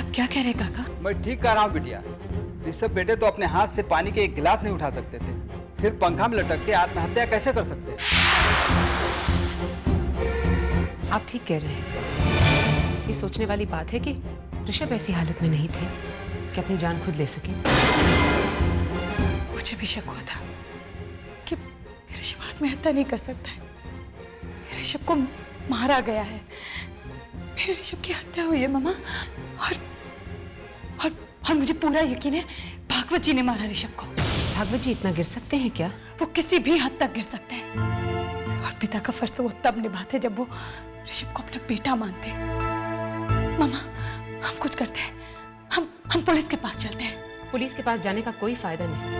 आप क्या कह रहे काका? मैं ठीक कह रहा हूँ बिटिया। ऋषभ बेटे तो अपने हाथ से पानी के एक गिलास नहीं उठा सकते थे, फिर पंखा में लटक के आत्महत्या कैसे कर सकते? आप ठीक कह रहे हैं। ये सोचने वाली बात है कि ऋषभ ऐसी हालत में नहीं थे कि अपनी जान खुद ले सके। मुझे भी शक हुआ था कि ऋषभ आत्महत्या नहीं कर सकता है। ऋषभ को मारा गया है, फिर ऋषभ की हत्या हुई है मामा। और मुझे पूरा यकीन है भागवत जी ने मारा ऋषभ को। भागवत जी इतना गिर सकते हैं क्या? वो किसी भी हद तक गिर सकते हैं, और पिता का फर्ज तो वो तब निभाते जब वो ऋषभ को अपना बेटा मानते। मामा, हम कुछ करते हैं, हम पुलिस के पास चलते हैं। पुलिस के पास जाने का कोई फायदा नहीं।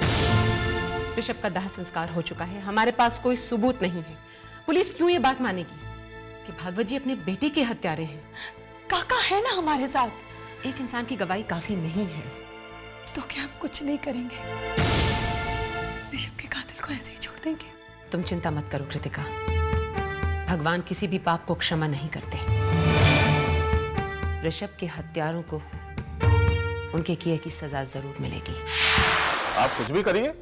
ऋषभ का दाह संस्कार हो चुका है, हमारे पास कोई सबूत नहीं है। पुलिस क्यों ये बात मानेगी कि भागवत जी अपने बेटे के हत्यारे हैं? काका है ना हमारे साथ। एक इंसान की गवाही काफी नहीं है। तो क्या हम कुछ नहीं करेंगे? ऋषभ के कातिल को ऐसे ही छोड़ देंगे? तुम चिंता मत करो कृतिका, भगवान किसी भी पाप को क्षमा नहीं करते। ऋषभ के हत्यारों को उनके किए की सजा जरूर मिलेगी। आप कुछ भी करिए,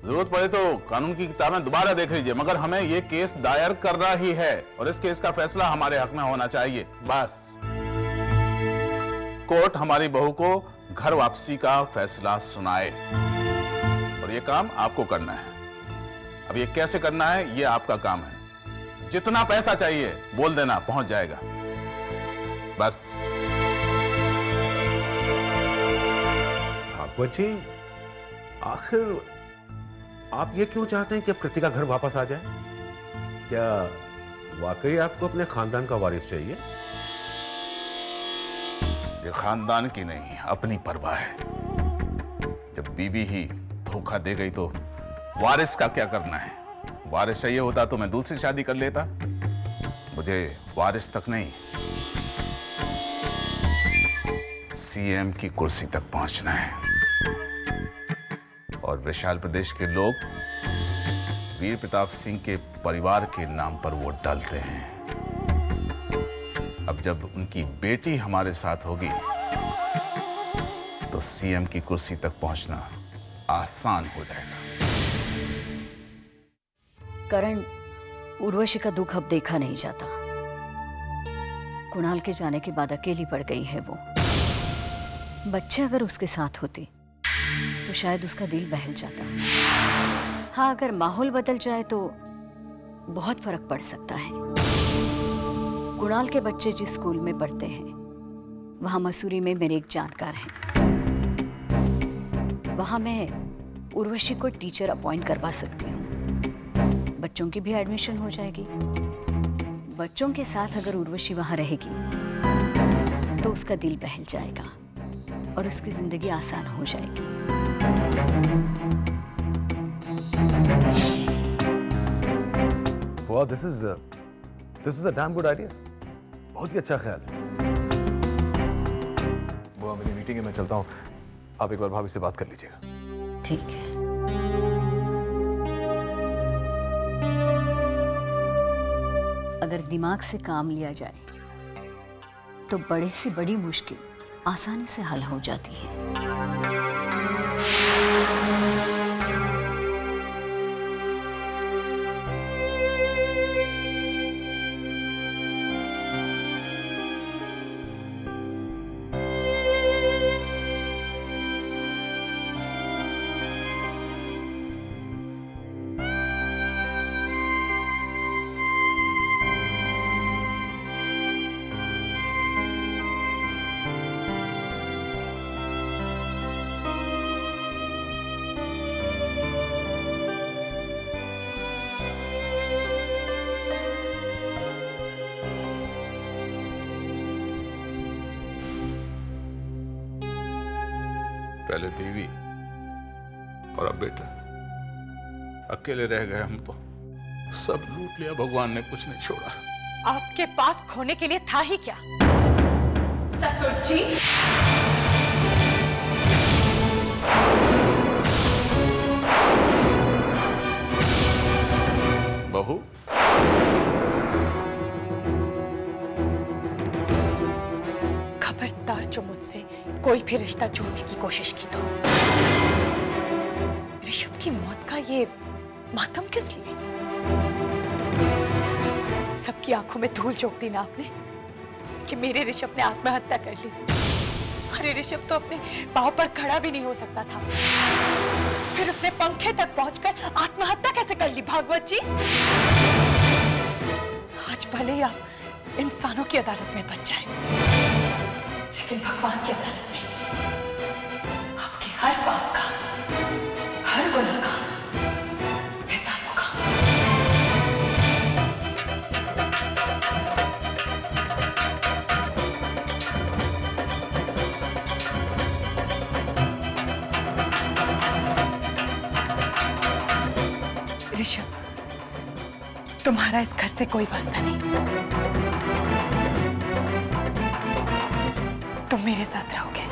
जरूरत पड़े तो कानून की किताबें दोबारा देख लीजिए, मगर हमें ये केस दायर करना ही है और इस केस का फैसला हमारे हक में होना चाहिए। बस कोर्ट हमारी बहू को घर वापसी का फैसला सुनाए, और ये काम आपको करना है। अब ये कैसे करना है, ये आपका काम है। जितना पैसा चाहिए बोल देना, पहुंच जाएगा। बस। भागवत जी, आखिर आप ये क्यों चाहते हैं कि अब कृतिका घर वापस आ जाए? क्या वाकई आपको अपने खानदान का वारिस चाहिए? ये खानदान की नहीं, अपनी परवाह है। जब बीवी ही धोखा दे गई तो वारिस का क्या करना है? वारिस चाहिए होता तो मैं दूसरी शादी कर लेता। मुझे वारिस तक नहीं, सीएम की कुर्सी तक पहुंचना है। और विशाल प्रदेश के लोग वीर प्रताप सिंह के परिवार के नाम पर वोट डालते हैं। अब जब उनकी बेटी हमारे साथ होगी तो सीएम की कुर्सी तक पहुंचना आसान हो जाएगा। करण, उर्वशी का दुख अब देखा नहीं जाता। कुणाल के जाने के बाद अकेली पड़ गई है वो। बच्चे अगर उसके साथ होते तो शायद उसका दिल बहल जाता। हाँ, अगर माहौल बदल जाए तो बहुत फर्क पड़ सकता है। कुणाल के बच्चे जिस स्कूल में पढ़ते हैं वहां मसूरी में मेरे एक जानकार हैं। वहां मैं उर्वशी को टीचर अपॉइंट करवा सकती हूँ। बच्चों की भी एडमिशन हो जाएगी। बच्चों के साथ अगर उर्वशी वहां रहेगी तो उसका दिल बहल जाएगा और उसकी जिंदगी आसान हो जाएगी। Wow, this is a damn good idea. बहुत ही अच्छा ख्याल है। वो मेरी मीटिंग है, मैं चलता हूँ। आप एक बार भाभी से बात कर लीजिएगा। ठीक है। अगर दिमाग से काम लिया जाए तो बड़ी से बड़ी मुश्किल आसानी से हल हो जाती है। पहले बीवी और अब बेटा, अकेले रह गए हम तो। सब लूट लिया भगवान ने, कुछ नहीं छोड़ा। आपके पास खोने के लिए था ही क्या? ससुर जी, बहू, खबरदार जो मुझसे कोई भी रिश्ता जोड़ने की कोशिश की तो ऋषभ की मौत का ये मातम किस लिए? सबकी आंखों में धूल झोंक दी ना आपने कि मेरे ऋषभ ने आत्महत्या कर ली। अरे ऋषभ तो अपने पांव पर खड़ा भी नहीं हो सकता था, फिर उसने पंखे तक पहुंचकर आत्महत्या कैसे कर ली भागवत जी? आज भले ही आप इंसानों की अदालत में बच जाए, लेकिन भगवान की अदालत में आपके हर पाप का, हर गुनाह का हिसाब होगा। ऋषभ, तुम्हारा इस घर से कोई वास्ता नहीं। तुम मेरे साथ रहोगे।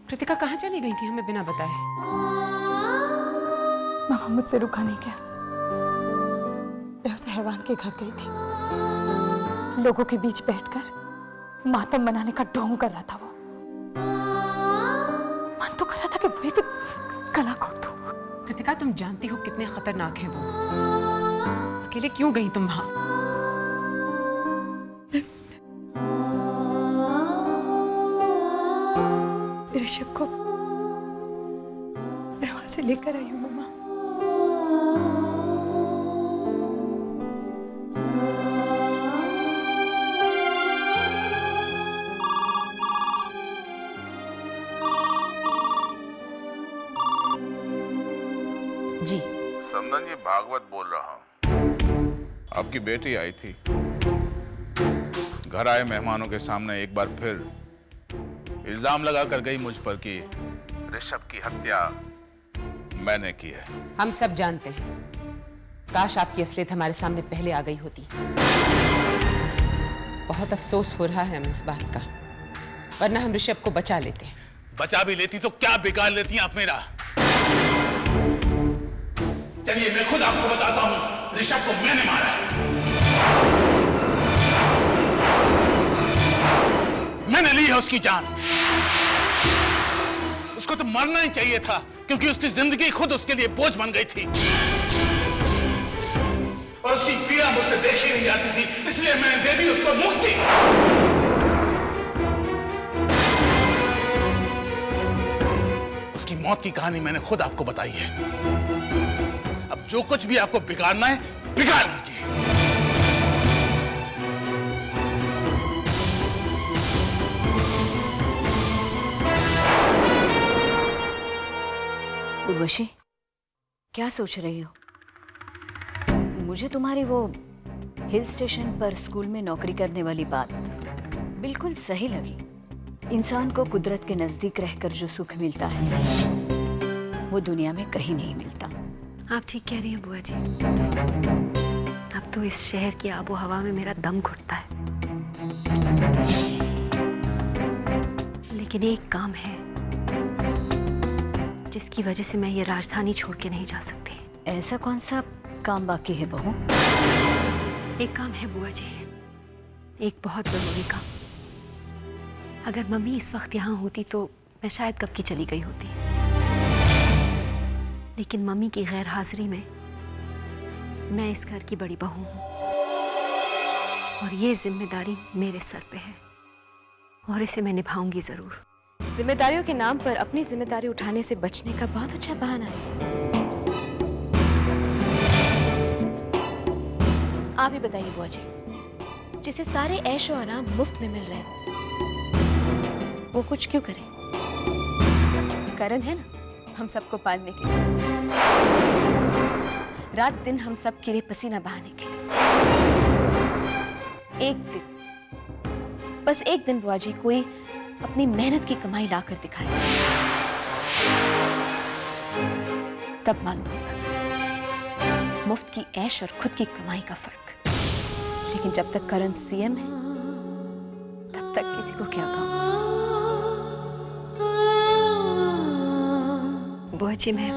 कृतिका कहाँ चली गई थी हमें बिना बताए? मामा मुझसे रुका नहीं गया। मैं उस हैवान के घर गई थी। लोगों के बीच बैठकर मातम मनाने का ढोंग कर रहा था वो। मन तो कर रहा था कि वही पे गला घोट दूं। कृतिका, तुम जानती हो कितने खतरनाक हैं वो। अकेले क्यों गई तुम वहां? ऋषभ को मैं वहां से लेकर आई हूं मम्मा। जी समदन जी, भागवत बोल रहा हूँ। आपकी बेटी आई थी, घर आए मेहमानों के सामने एक बार फिर इल्जाम लगा कर गई मुझ पर कि ऋषभ की हत्या मैंने की है। हम सब जानते हैं। काश आपकी असलियत हमारे सामने पहले आ गई होती। बहुत अफसोस हो रहा है हमें इस बात का, वरना हम ऋषभ को बचा लेते। बचा भी लेती तो क्या बिगाड़ लेती आप मेरा? चलिए मैं खुद आपको बताता हूं, ऋषभ को मैंने मारा है। मैंने ली है उसकी जान। उसको तो मरना ही चाहिए था, क्योंकि उसकी जिंदगी खुद उसके लिए बोझ बन गई थी और उसकी पीड़ा मुझसे देखी नहीं जाती थी, इसलिए मैंने दे दी उसको मुक्ति। उसकी मौत की कहानी मैंने खुद आपको बताई है। अब जो कुछ भी आपको बिगाड़ना है, बिगाड़ लीजिए। उर्वशी, क्या सोच रही हो? मुझे तुम्हारी वो हिल स्टेशन पर स्कूल में नौकरी करने वाली बात बिल्कुल सही लगी। इंसान को कुदरत के नजदीक रहकर जो सुख मिलता है वो दुनिया में कहीं नहीं मिलता। आप ठीक कह रही हैं बुआ जी। अब तो इस शहर की आबो हवा में मेरा दम घुटता है। लेकिन एक काम है जिसकी वजह से मैं ये राजधानी छोड़ के नहीं जा सकती। ऐसा कौन सा काम बाकी है बहू? एक काम है बुआ जी, एक बहुत जरूरी काम। अगर मम्मी इस वक्त यहाँ होती तो मैं शायद कब की चली गई होती, लेकिन मम्मी की गैर हाजिरी में मैं इस घर की बड़ी बहू हूँ और ये जिम्मेदारी मेरे सर पे है और इसे मैं निभाऊंगी जरूर। जिम्मेदारियों के नाम पर अपनी जिम्मेदारी उठाने से बचने का बहुत अच्छा बहाना है। आप ही बताइए बुआ जी, जिसे सारे ऐश और आराम मुफ्त में मिल रहे हैं वो कुछ क्यों करे? कारण है ना हम सबको पालने के लिए, रात दिन हम सब के लिए पसीना बहाने के लिए। एक दिन, बस एक दिन बुआ जी कोई अपनी मेहनत की कमाई लाकर दिखाए। तब मालूम होगा मुफ्त की ऐश और खुद की कमाई का फर्क। लेकिन जब तक करण सीएम है तब तक किसी को क्या काम। बुआ जी मैं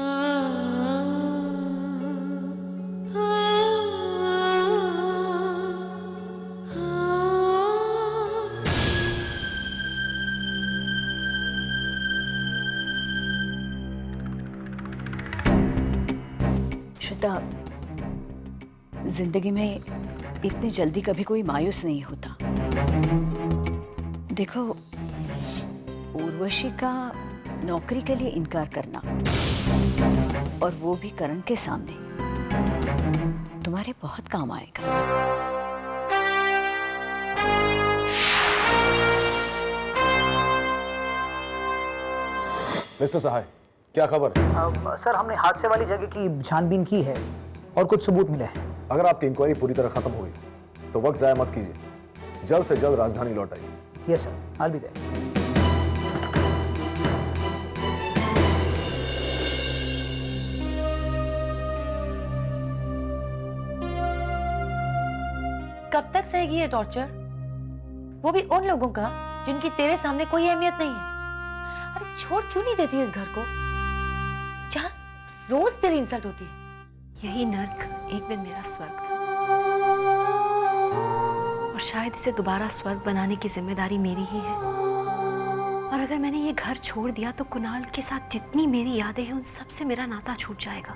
श्वेता, जिंदगी में इतनी जल्दी कभी कोई मायूस नहीं होता। देखो, उर्वशी का नौकरी के लिए इनकार करना और वो भी करण के सामने तुम्हारे बहुत काम आएगा। मिस्टर सहाय, क्या खबर है? सर, हमने हादसे वाली जगह की छानबीन की है और कुछ सबूत मिले हैं। अगर आपकी इंक्वायरी पूरी तरह खत्म हुई तो वक्त जाया मत कीजिए, जल्द से जल्द राजधानी लौट आइए। Yes sir, I will be there. कब तक सहेगी ये टॉर्चर? वो भी उन लोगों का जिनकी तेरे सामने कोई अहमियत नहीं है। अरे छोड़ क्यों नहीं देती इस घर को जहां रोज तेरी इंसल्ट होती है? यही नर्क एक दिन मेरा स्वर्ग था और शायद इसे दोबारा स्वर्ग बनाने की जिम्मेदारी मेरी ही है। और अगर मैंने ये घर छोड़ दिया तो कुणाल के साथ जितनी मेरी यादें हैं उन सब से मेरा नाता छूट जाएगा।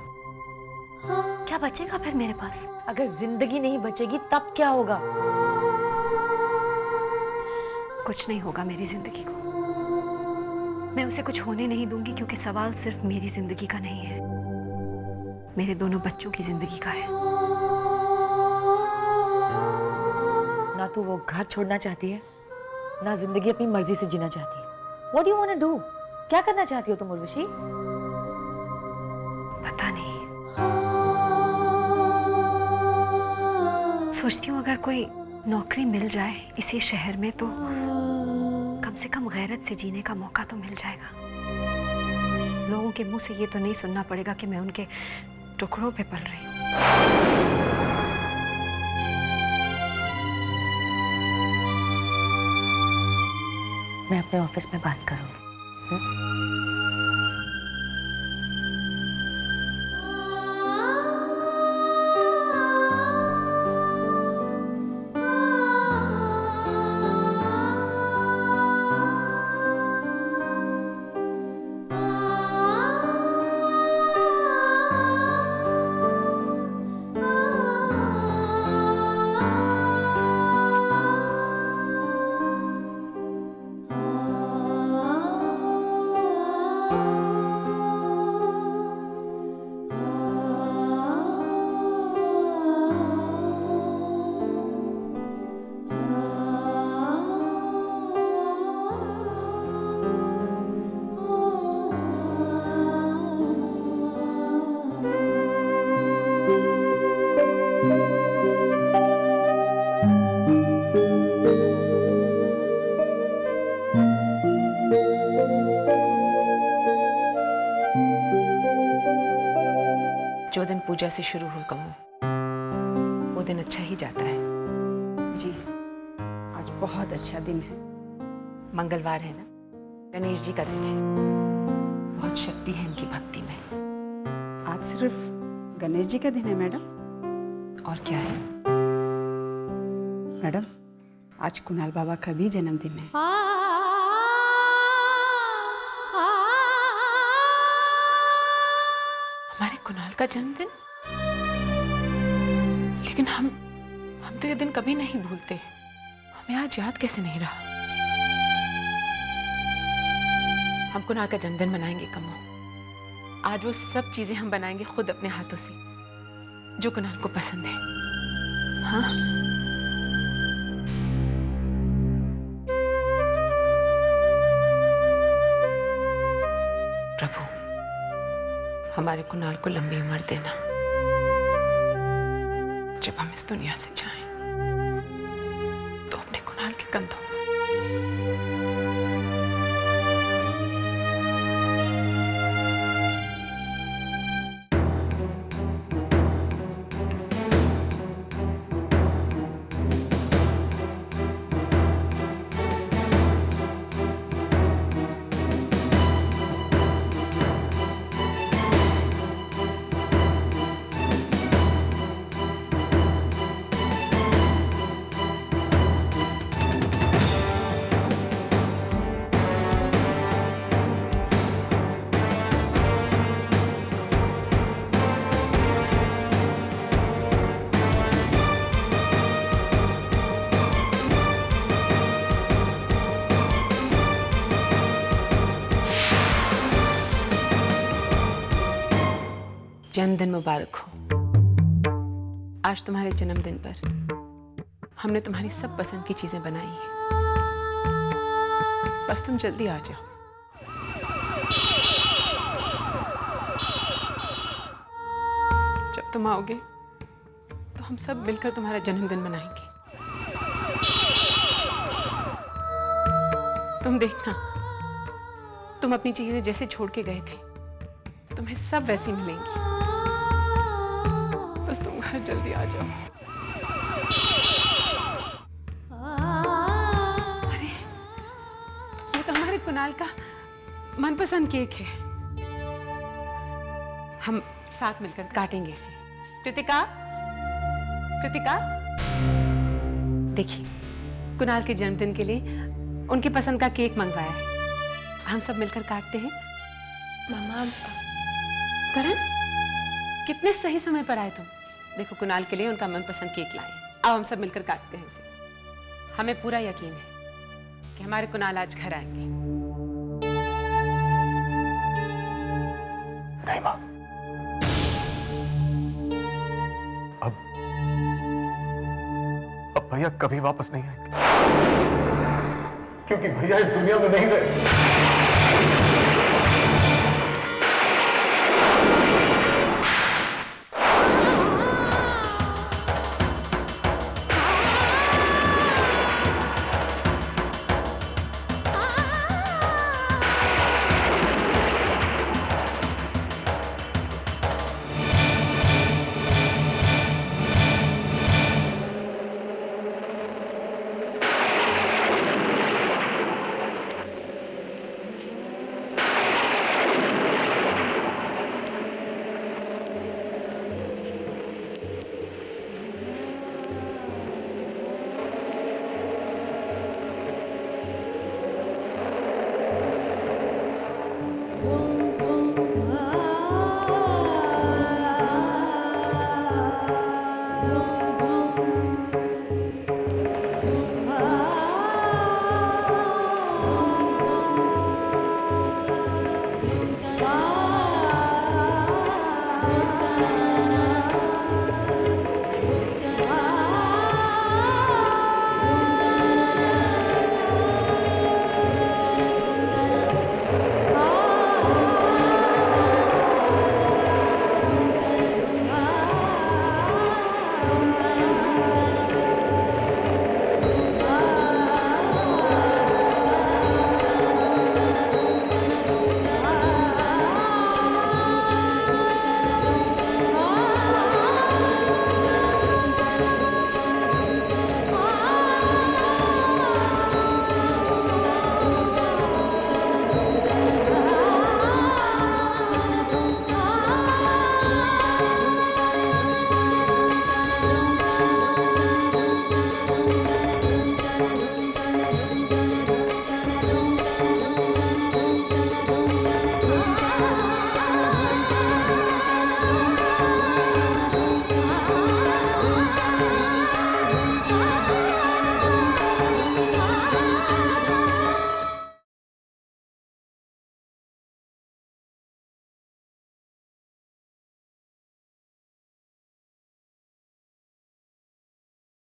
क्या बचेगा फिर मेरे पास? अगर जिंदगी नहीं बचेगी तब क्या होगा? कुछ नहीं होगा मेरी जिंदगी को। मैं उसे कुछ होने नहीं दूंगी क्योंकि सवाल सिर्फ मेरी जिंदगी का नहीं है, मेरे दोनों बच्चों की जिंदगी का है। ना तू वो घर छोड़ना चाहती है, ना जिंदगी अपनी मर्जी से जीना चाहती है। What do you want to do? क्या करना चाहती हो तुम उर्वशी? पता नहीं। सोचती हूँ अगर कोई नौकरी मिल जाए इसी शहर में तो कम से कम गैरत से जीने का मौका तो मिल जाएगा। लोगों के मुंह से ये तो नहीं सुनना पड़ेगा कि मैं उनके टुकड़ों पे पल रही हूँ। मैं अपने ऑफिस में बात करूंगी। जो दिन पूजा से शुरू हो कहूँ वो दिन अच्छा ही जाता है। जी, आज बहुत अच्छा दिन है। मंगलवार है ना, गणेश जी का दिन है। बहुत शक्ति है इनकी भक्ति में। आज सिर्फ गणेश जी का दिन है मैडम? और क्या है? मैडम, आज कुणाल बाबा का भी जन्मदिन है। हमारे कुणाल का जन्मदिन? लेकिन हम तो ये दिन कभी नहीं भूलते। हमें आज याद कैसे नहीं रहा? हम कुणाल का जन्मदिन मनाएंगे कमो। आज वो सब चीजें हम बनाएंगे खुद अपने हाथों से जो कुणाल को पसंद है। हाँ? प्रभु, हमारे कुणाल को लंबी उम्र देना जब हम इस दुनिया से जाएं तो अपने कुणाल के कंधों पर। जन्मदिन मुबारक हो। आज तुम्हारे जन्मदिन पर हमने तुम्हारी सब पसंद की चीजें बनाई हैं। बस तुम जल्दी आ जाओ। जब तुम आओगे तो हम सब मिलकर तुम्हारा जन्मदिन मनाएंगे। तुम देखना, तुम अपनी चीजें जैसे छोड़ के गए थे तुम्हें सब वैसी मिलेंगी। बस तुम घर जल्दी आ जाओ। अरे ये तो हमारे कुणाल का मनपसंद केक है। हम साथ मिलकर काटेंगे इसे। कृतिका, कृतिका, देखिए कुणाल के जन्मदिन के लिए उनकी पसंद का केक मंगवाया है। हम सब मिलकर काटते हैं। मामा, करण, कितने सही समय पर आए तुम। देखो कुणाल के लिए उनका मनपसंद केक लाए। अब हम सब मिलकर काटते हैं इसे। हमें पूरा यकीन है कि हमारे कुणाल आज घर आएंगे। नहीं मां, अब भैया कभी वापस नहीं आएंगे, क्योंकि भैया इस दुनिया में नहीं रहे। तुम